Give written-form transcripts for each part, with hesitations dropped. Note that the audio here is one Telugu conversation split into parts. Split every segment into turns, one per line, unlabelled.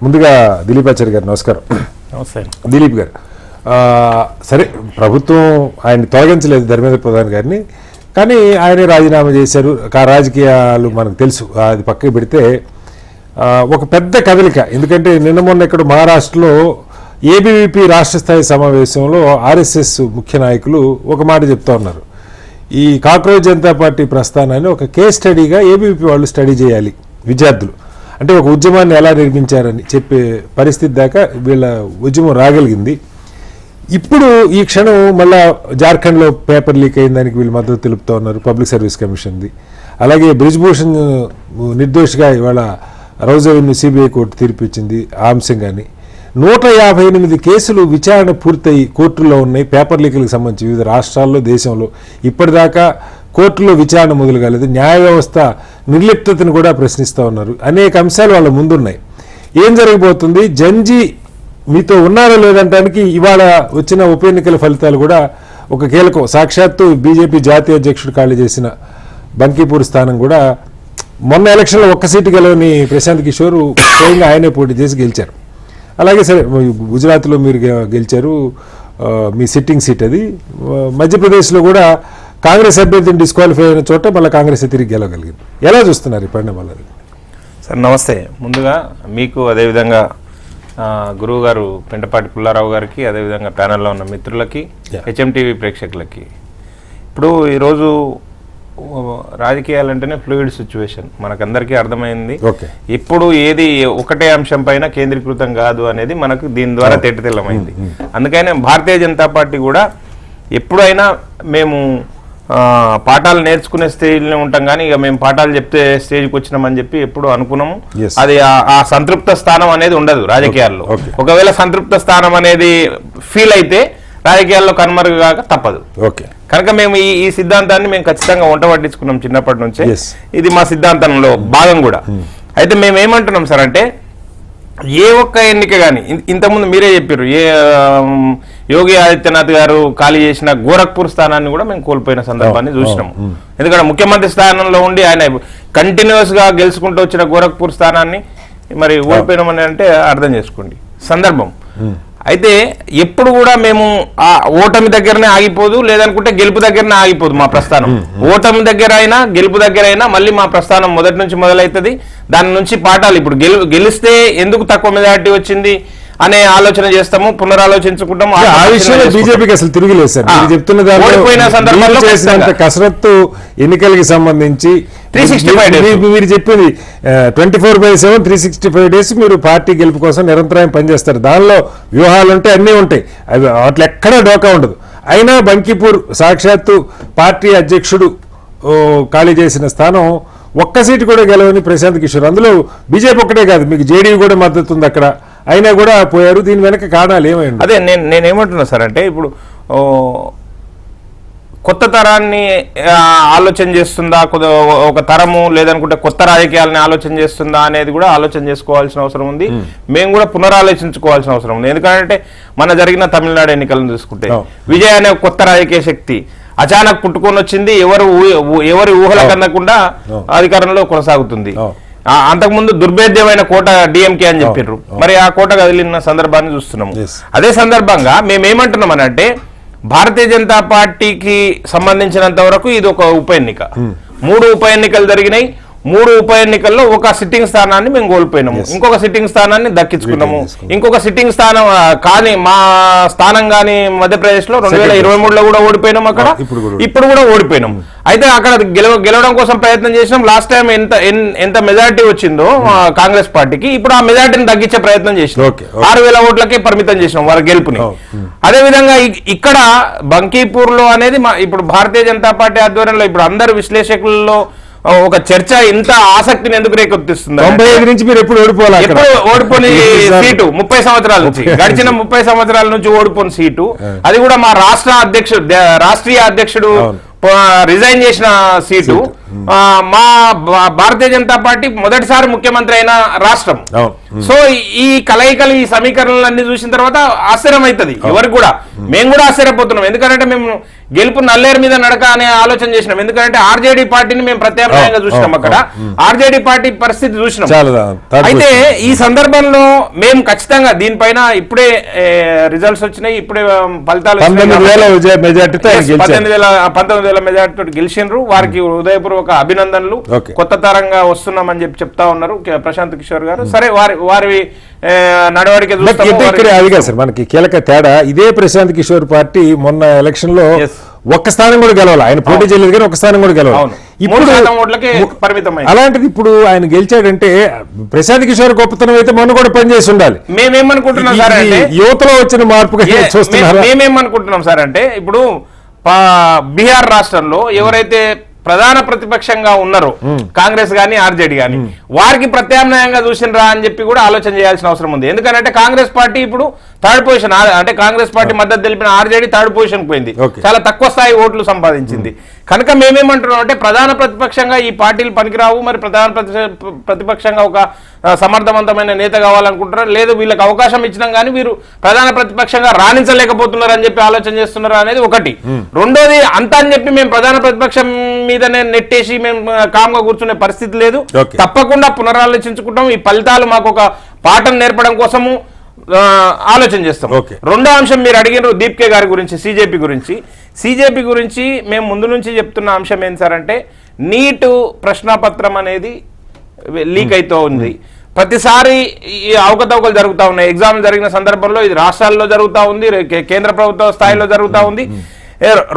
ముందుగా దిలీపాచారి గారు నమస్కారం.
నమస్తే
దిలీప్ గారు, సరే ప్రభుత్వం ఆయన తొలగించలేదు ధర్మేంద్ర ప్రధాన్ గారిని, కానీ ఆయనే రాజీనామా చేశారు. రాజకీయాలు మనకు తెలుసు, అది పక్కకి పెడితే ఒక పెద్ద కదలిక. ఎందుకంటే నిన్న మొన్న ఇక్కడ మహారాష్ట్రలో ఏబీవీపీ రాష్ట్ర స్థాయి సమావేశంలో ఆర్ఎస్ఎస్ ముఖ్య నాయకులు ఒక మాట చెప్తా ఉన్నారు. ఈ కాక్రోచ్ జనతా పార్టీ ప్రస్థానాన్ని ఒక కేస్ స్టడీగా ఏబీవీపీ వాళ్ళు స్టడీ చేయాలి, విద్యార్థులు. అంటే ఒక ఉద్యమాన్ని ఎలా నిర్మించారని చెప్పే పరిస్థితి దాకా వీళ్ళ ఉద్యమం రాగలిగింది. ఇప్పుడు ఈ క్షణం మళ్ళా జార్ఖండ్లో పేపర్ లీక్ అయిన దానికి వీళ్ళు మద్దతు తెలుపుతూ ఉన్నారు, పబ్లిక్ సర్వీస్ కమిషన్ది. అలాగే బ్రిజ్భూషణ్ నిర్దోషిగా ఇవాళ రౌజవెన్యూ సిబిఐ కోర్టు తీర్పు ఇచ్చింది ఆ అంశంగాని. 158 కేసులు విచారణ పూర్తయి కోర్టుల్లో ఉన్నాయి పేపర్ లీకులకు సంబంధించి వివిధ రాష్ట్రాల్లో, దేశంలో. ఇప్పటిదాకా కోర్టులో విచారణ మొదలు కాలేదు. న్యాయ వ్యవస్థ నిర్లిప్తతను కూడా ప్రశ్నిస్తూ ఉన్నారు. అనేక అంశాలు వాళ్ళ ముందున్నాయి. ఏం జరగబోతుంది, జంజీ మీతో ఉన్నారో లేదంటానికి ఇవాళ వచ్చిన ఉప ఎన్నికల ఫలితాలు కూడా ఒక కీలకం. సాక్షాత్తు బీజేపీ జాతీయ అధ్యక్షుడు ఖాళీ చేసిన బంకీపూర్ స్థానం కూడా మొన్న ఎలక్షన్లో ఒక్క సీటు గెలవని ప్రశాంత్ కిషోర్ స్వయంగా ఆయనే పోటీ చేసి గెలిచారు. అలాగే సరే గుజరాత్లో మీరు గెలిచారు, మీ సిట్టింగ్ సీట్ అది. మధ్యప్రదేశ్లో కూడా కాంగ్రెస్ అభ్యర్థిని డిస్క్వాలిఫై అయిన చోట మళ్ళీ కాంగ్రెస్ తిరిగి గెలవగలిగింది. ఎలా చూస్తున్నారు ఈ పరిణామాలు?
సార్ నమస్తే. ముందుగా మీకు, అదేవిధంగా గురువు గారు పెంటపాటి పుల్లారావు గారికి, అదేవిధంగా ప్యానెల్లో ఉన్న మిత్రులకి, హెచ్ఎంటీవీ ప్రేక్షకులకి. ఇప్పుడు ఈరోజు రాజకీయాలంటేనే ఫ్లూయిడ్ సిచ్యువేషన్ మనకందరికీ అర్థమైంది. ఇప్పుడు ఏది ఒకటే అంశం పైన కేంద్రీకృతం కాదు అనేది మనకు దీని ద్వారా తేటతెల్లమైంది. అందుకనే భారతీయ జనతా పార్టీ కూడా ఎప్పుడైనా మేము పాఠాలు నేర్చుకునే స్టేజ్లో ఉంటాం, కానీ ఇక మేము పాఠాలు చెప్తే స్టేజ్కి వచ్చినామని చెప్పి ఎప్పుడు అనుకున్నాము. అది ఆ సంతృప్త స్థానం అనేది ఉండదు రాజకీయాల్లో. ఒకవేళ సంతృప్త స్థానం అనేది ఫీల్ అయితే రాజకీయాల్లో కనుమరుగు కాక తప్పదు. కనుక మేము ఈ సిద్ధాంతాన్ని మేము ఖచ్చితంగా వంట పట్టించుకున్నాం చిన్నప్పటి నుంచే. ఇది మా సిద్ధాంతంలో భాగం కూడా. అయితే మేము ఏమంటున్నాం సార్ అంటే, ఏ ఒక్క ఎన్నిక కానీ ఇంతకుముందు మీరే చెప్పారు, యోగి ఆదిత్యనాథ్ గారు ఖాళీ చేసిన గోరఖ్పూర్ స్థానాన్ని కూడా మేము కోల్పోయిన సందర్భాన్ని చూసినాము. ఎందుకంటే ముఖ్యమంత్రి స్థానంలో ఉండి ఆయన కంటిన్యూస్ గా గెలుచుకుంటూ వచ్చిన గోరఖ్పూర్ స్థానాన్ని మరి ఓడిపోయినామని అంటే అర్థం చేసుకోండి సందర్భం. అయితే ఎప్పుడు కూడా మేము ఆ ఓటమి దగ్గరనే ఆగిపోదు, లేదనుకుంటే గెలుపు దగ్గరనే ఆగిపోదు మా ప్రస్థానం. ఓటమి దగ్గర అయినా గెలుపు దగ్గర అయినా మళ్ళీ మా ప్రస్థానం మొదటి నుంచి మొదలవుతుంది. దాని నుంచి పాఠాలు, ఇప్పుడు గెలిస్తే ఎందుకు తక్కువ మెజారిటీ వచ్చింది అనే ఆలోచన చేస్తాము, పునరాలోచించుకుంటాము.
ఆ విషయంలో బీజేపీకి అసలు తిరిగిలేదు సార్. మీరు చెప్తున్న దాంట్లో చేసినంత కసరత్తు ఎన్నికలకి సంబంధించి
365
మీరు చెప్పింది 24/7 365 days మీరు పార్టీ గెలుపు కోసం నిరంతరం పనిచేస్తారు. దానిలో వ్యూహాలు ఉంటాయి, అన్నీ ఉంటాయి, అవి వాటిలో ఎక్కడా డోకా ఉండదు. అయినా బంకీపూర్ సాక్షాత్తు పార్టీ అధ్యక్షుడు ఖాళీ చేసిన స్థానం ఒక్క సీటు కూడా గెలవని ప్రశాంత్ కిషోర్. అందులో బీజేపీ ఒక్కటే కాదు, మీకు జేడీయూ కూడా మద్దతు ఉంది అక్కడ, అయినా కూడా పోయారు. దీని వెనక కారణాలు ఏమైంది?
అదే నేనేమంటున్నా సార్ అంటే, ఇప్పుడు కొత్త తరాన్ని ఆలోచన చేస్తుందా, ఒక తరము లేదనుకుంటే కొత్త రాజకీయాలని ఆలోచన చేస్తుందా అనేది కూడా ఆలోచన చేసుకోవాల్సిన అవసరం ఉంది. మేము కూడా పునరాలోచించుకోవాల్సిన అవసరం ఉంది. ఎందుకంటే మన జరిగిన తమిళనాడు ఎన్నికలను చూసుకుంటే విజయ్ అనే కొత్త రాజకీయ శక్తి అచానక్ పుట్టుకొని వచ్చింది, ఎవరి ఊహలకు అందకుండా అధికారంలో కొనసాగుతుంది. అంతకుముందు దుర్భేద్యమైన కోట డిఎంకే అని చెప్పారు, మరి ఆ కోట కదిలిన సందర్భాన్ని చూస్తున్నాము. అదే సందర్భంగా మేమేమంటున్నాం అని అంటే, భారతీయ జనతా పార్టీకి సంబంధించినంత వరకు ఇది ఒక ఉప ఎన్నిక. 3 ఉప ఎన్నికలు జరిగినాయి. 3 ఉప ఎన్నికల్లో ఒక సిట్టింగ్ స్థానాన్ని మేము కోల్పోయినాము, ఇంకొక సిట్టింగ్ స్థానాన్ని దక్కించుకున్నాము. ఇంకొక సిట్టింగ్ స్థానం కానీ మా స్థానం కానీ మధ్యప్రదేశ్ లో 2023లో కూడా ఓడిపోయినాం, అక్కడ ఇప్పుడు కూడా ఓడిపోయినాం. అయితే అక్కడ గెలవడం కోసం ప్రయత్నం చేసినాం. లాస్ట్ టైం ఎంత మెజారిటీ వచ్చిందో కాంగ్రెస్ పార్టీకి, ఇప్పుడు ఆ మెజారిటీని తగ్గించే ప్రయత్నం చేసినాం. 6,000 ఓట్లకే పరిమితం చేసినాం వాళ్ళ గెలుపుని. అదే విధంగా ఇక్కడ బంకీపూర్ లో అనేది ఇప్పుడు భారతీయ జనతా పార్టీ ఆధ్వర్యంలో ఇప్పుడు అందరు విశ్లేషకులలో ఒక చర్చ ఇంత ఆసక్తిని ఎందుకు రేకెత్తిస్తుంది?
95 నుంచి మీరు ఎప్పుడు
ఓడిపోని సీటు 30 సంవత్సరాల నుంచి, గడిచిన 30 సంవత్సరాల నుంచి ఓడిపోయిన సీటు, అది కూడా మా రాష్ట్రీయ అధ్యక్షుడు రిజైన్ చేసిన సీటు. మా భారతీయ జనతా పార్టీ మొదటిసారి ముఖ్యమంత్రి అయిన రాష్ట్రం. సో ఈ కలయికలు ఈ సమీకరణలు అన్ని చూసిన తర్వాత ఆశ్చర్యం అవుతుంది ఎవరికి కూడా. మేము కూడా ఆశ్చర్యపోతున్నాం, ఎందుకంటే మేము గెలుపు నల్లేరు మీద నడక అనే ఆలోచన చేసినాం. ఎందుకంటే ఆర్జేడీ పార్టీని మేము ప్రత్యామ్నాయంగా చూసినాం, అక్కడ ఆర్జేడీ పార్టీ పరిస్థితి చూసినాం. అయితే ఈ సందర్భంలో మేము ఖచ్చితంగా దీనిపైన ఇప్పుడే రిజల్ట్స్ వచ్చినాయి, ఇప్పుడే ఫలితాలు
19,000
మెజార్టీతో గెలిచిండ్రు. వారికి హృదయపూర్వక అభినందనలు. కొత్త తరంగా వస్తున్నామని చెప్తా ఉన్నారు ప్రశాంత్ కిషోర్ గారు. సరే వారి నడవడిక
అదిగా సార్ మనకి కీలక తేడా ఇదే. ప్రశాంత్ కిషోర్ పార్టీ మొన్న ఎలక్షన్ లో ఒక్క స్థానం కూడా గెలవాలి, ఆయన పోటీ చేయలేదు కానీ ఒక్క స్థానం కూడా గెలవాలి. అలాంటిది ఇప్పుడు ఆయన గెలిచాడంటే ప్రశాంత్ కిషోర్ గొప్పతనం అయితే మొన్న కూడా పనిచేసి ఉండాలి.
మేమేమనుకుంటున్నాం సార్ అంటే
యువతలో వచ్చిన మార్పుగా చూస్తున్నారు.
మేమేమనుకుంటున్నాం సార్ అంటే ఇప్పుడు బీహార్ రాష్ట్రంలో ఎవరైతే ప్రధాన ప్రతిపక్షంగా ఉన్నారు కాంగ్రెస్ గాని ఆర్జేడీ గాని, వారికి ప్రత్యామ్నాయంగా చూసినరా అని చెప్పి కూడా ఆలోచన చేయాల్సిన అవసరం ఉంది. ఎందుకంటే కాంగ్రెస్ పార్టీ ఇప్పుడు థర్డ్ పొజిషన్, అంటే కాంగ్రెస్ పార్టీ మద్దతు తెలిపిన ఆర్జేడీ థర్డ్ పొజిషన్ పోయింది, చాలా తక్కువ స్థాయి ఓట్లు సంపాదించింది. కనుక మేమేమంటున్నాం అంటే ప్రధాన ప్రతిపక్షంగా ఈ పార్టీలు పనికిరావు, మరి ప్రధాన ప్రతిపక్షంగా ఒక సమర్థవంతమైన నేత కావాలనుకుంటున్నారు, లేదు వీళ్ళకి అవకాశం ఇచ్చినాం కానీ వీరు ప్రధాన ప్రతిపక్షంగా రాణించలేకపోతున్నారు అని చెప్పి ఆలోచన చేస్తున్నారు అనేది ఒకటి. రెండోది అంతా అని చెప్పి మేము ప్రధాన ప్రతిపక్షం మీదనే నెట్టేసి మేము కామ్గా కూర్చునే పరిస్థితి లేదు. తప్పకుండా పునరాలోచించుకుంటాం. ఈ ఫలితాలు మాకు ఒక పాఠం నేర్పడం కోసము ఆలోచన చేస్తాం. రెండో అంశం మీరు అడిగినారు దీప్కే గారి గురించి, సిజేపీ గురించి మేము ముందు నుంచి చెప్తున్న అంశం ఏంటి సార్ అంటే నీట్ ప్రశ్నపత్రం అనేది లీక్ అవుతూ ఉంది. ప్రతిసారి ఈ అవకతవకలు జరుగుతూ ఉన్నాయి. ఎగ్జామ్ జరిగిన సందర్భంలో ఇది రాష్ట్రాల్లో జరుగుతూ ఉంది, కేంద్ర ప్రభుత్వ స్థాయిలో జరుగుతూ ఉంది.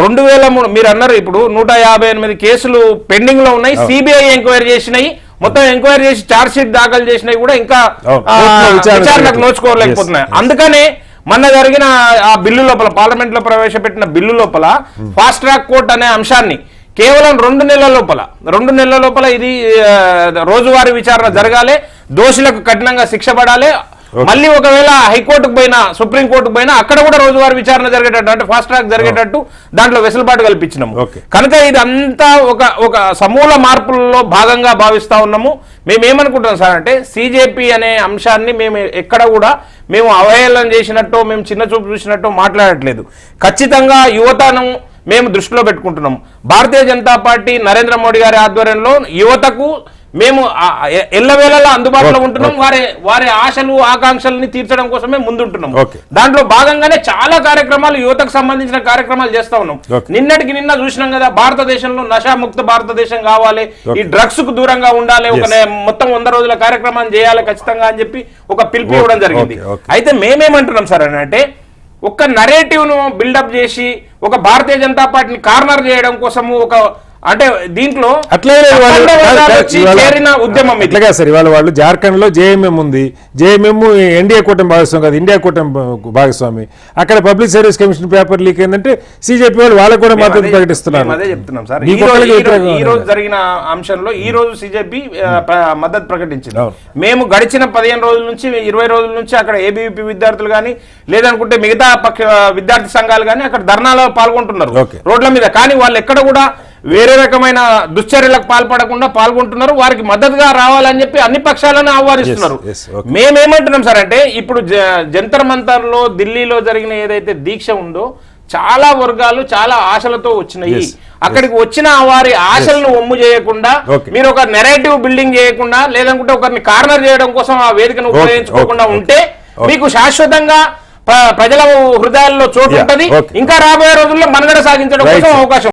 2003 మీరు అన్నారు ఇప్పుడు 158 కేసులు పెండింగ్ లో ఉన్నాయి, సిబిఐ ఎంక్వైరీ చేసినాయి, మొత్తం ఎంక్వైరీ చేసి ఛార్జ్ షీట్ దాఖలు చేసినాయి కూడా ఇంకా విచారణకు నోచుకోలేకపోతున్నాయి. అందుకనే మొన్న జరిగిన ఆ బిల్లు లోపల, పార్లమెంట్ లో ప్రవేశపెట్టిన బిల్లు లోపల ఫాస్ట్ ట్రాక్ కోర్ట్ అనే అంశాన్ని కేవలం 2 నెలల లోపల ఇది రోజువారీ విచారణ జరగాలి, దోషులకు కఠినంగా శిక్ష పడాలి. మళ్ళీ ఒకవేళ హైకోర్టుకు పోయినా సుప్రీంకోర్టుకు పోయినా అక్కడ కూడా రోజువారీ విచారణ జరిగేటట్టు, అంటే ఫాస్ట్ ట్రాక్ జరిగేటట్టు దాంట్లో వెసులుబాటు కల్పించినాము. కనుక ఇదంతా ఒక సమూల మార్పులలో భాగంగా భావిస్తా ఉన్నాము. మేమేమనుకుంటున్నాం సార్ అంటే సిజేపీ అనే అంశాన్ని మేము ఎక్కడ కూడా మేము అవహేళన చేసినట్టు, మేము చిన్న చూపు చూసినట్టు మాట్లాడట్లేదు. ఖచ్చితంగా యువతను మేము దృష్టిలో పెట్టుకుంటున్నాం. భారతీయ జనతా పార్టీ నరేంద్ర మోడీ గారి ఆధ్వర్యంలో యువతకు మేము ఎల్లవేళలా అందుబాటులో ఉంటున్నాం. వారి ఆశలు ఆకాంక్షల్ని తీర్చడం కోసమే ముందుంటున్నాం. దాంట్లో భాగంగానే చాలా కార్యక్రమాలు యువతకు సంబంధించిన కార్యక్రమాలు చేస్తా ఉన్నాం. నిన్నటికి నిన్న చూసినాం కదా, భారతదేశంలో నషాముక్త భారతదేశం కావాలి, ఈ డ్రగ్స్ కు దూరంగా ఉండాలి, ఒక మొత్తం 100 రోజుల కార్యక్రమాన్ని చేయాలి ఖచ్చితంగా అని చెప్పి ఒక పిలుపు ఇవ్వడం జరిగింది. అయితే మేమేమంటున్నాం సార్ అని అంటే ఒక నరేటివ్ ను బిల్డప్ చేసి ఒక భారతీయ జనతా పార్టీని కార్నర్ చేయడం కోసము ఒక అంటే దీంట్లో చేరిన ఉద్యమం ఇట్లాగా
సార్. ఇవాళ వాళ్ళు జార్ఖండ్ లో జేఎంఎం ఉంది, జేఎంఎం ఎన్డీఏ కూటమి భాగస్వామి కాదు, ఇండియా కూటమి భాగస్వామి. అక్కడ public service commission paper leak ఏంటంటే సిజేపీ వాళ్ళు వాళ్ళకు కూడా మద్దతు ప్రకటిస్తున్నారు.
అదే చెప్తున్నాం సార్. ఈ రోజు జరిగిన అంశంలో ఈ రోజు సిజేపీ మద్దతు ప్రకటించింది. మేము గడిచిన 15 రోజుల నుంచి 20 రోజుల నుంచి అక్కడ ఏబీవీపీ విద్యార్థులు కానీ లేదనుకుంటే మిగతా విద్యార్థి సంఘాలు కానీ అక్కడ ధర్నాలో పాల్గొంటున్నారు రోడ్ల మీద. కానీ వాళ్ళు ఎక్కడ కూడా వేరే రకమైన దుశ్చర్యలకు పాల్గొంటున్నారు. వారికి మద్దతుగా రావాలని చెప్పి అన్ని పక్షాలను ఆహ్వానిస్తున్నారు. మేమేమంటున్నాం సార్ అంటే ఇప్పుడు జంతర్ మంతర్ లో ఢిల్లీలో జరిగిన ఏదైతే దీక్ష ఉందో చాలా వర్గాలు చాలా ఆశలతో వచ్చినాయి. అక్కడికి వచ్చిన వారి ఆశలను ఒమ్ము చేయకుండా, మీరు ఒక నెరేటివ్ బిల్డింగ్ చేయకుండా, లేదనుకుంటే ఒకరిని కార్నర్ చేయడం కోసం ఆ వేదికను ఉపయోగించుకోకుండా ఉంటే మీకు శాశ్వతంగా ప్రజల హృదయాల్లో చోటు ఉంటది. ఇంకా రాబోయే రోజుల్లో మనుగడ సాగించడం కోసం అవకాశం